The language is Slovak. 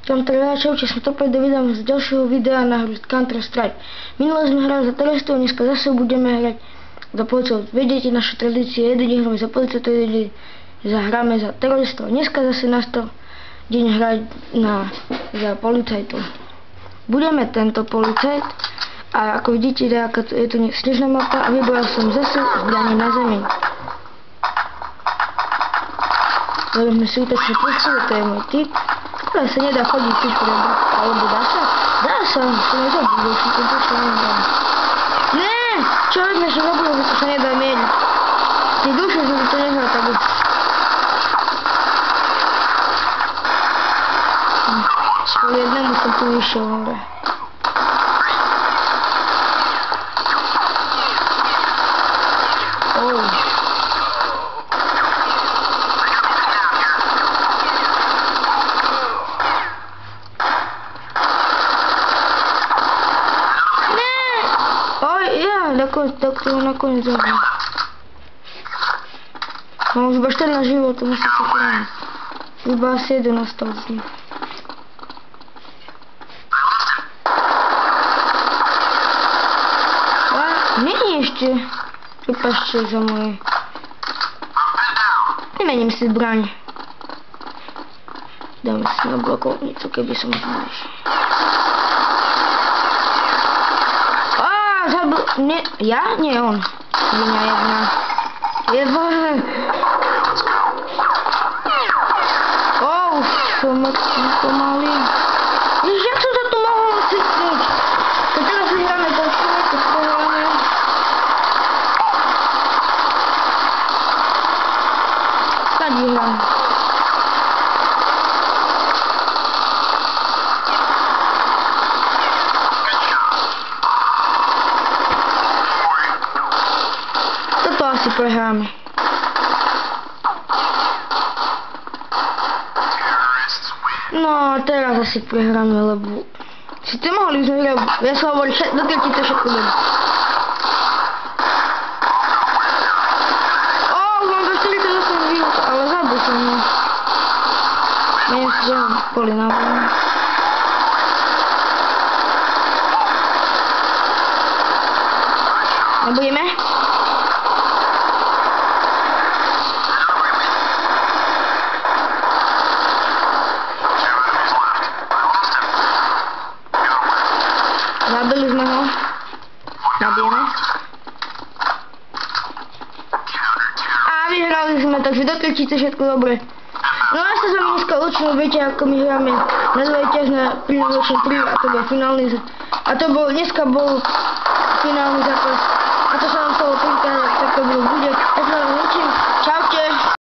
Čom čau, som to vydám z ďalšieho videa na hru Counter-Strike. Minule sme hrali za teroristov, dneska zase budeme hrať za policajtov. Vedete naše tradície, jeden deň hráme za policajtov, jeden deň hráme za teroristov. Dneska zase nastal deň hrať za policajtov. Budeme tento policajt a ako vidíte, je to snežná mapa a vybral som zase zbranie na zemi. Budeme si útočne postaviť, to je môj typ. Ale sa nedá chodiť tu predu. Alebo dá sa? Dá sa, to nezabudol, si to čo nedá. Ne! Čo robíme, že zabudol, že to sa nedá mieniť. Ty duše, že to nehrá tak. Po jednému som tu vyšiel hore. Tak to nakoniec zabil. Mám už iba 14 životov, musím sa chrániť. Iba asi 11 ostal z nich. A není ešte. Vypašte za moje. Nemením si zbraň. Dáme si na blokovnicu, keby som znal. Nie, ja? Nie, on. Linia jedna. Je bože. Som pomalý. Ježiš, jak som sa tu mohol cyknúť? Keď teraz si hráme počúvať, to spohľadne. Tady hrám. Asi prehráme. No, teraz asi prehráme, lebo si ty mohli sme hrať. Ja som hovoril, dokiaľ ti to všetko bude. Mám to 48 život, ale zabil som ho. Neviem si, že boli na voľne. Nebudeme? Zabili sme ho. Nabijeme. A vyhrali sme, takže dotočíte všetko dobre. No a sa s vami dneska učím, viete ako my hráme na dvojťaž na Playstation 3 a to bol finálny a to bol, dneska bol finálny zápas. A to sa nám stalo 3-krát, tak to bolo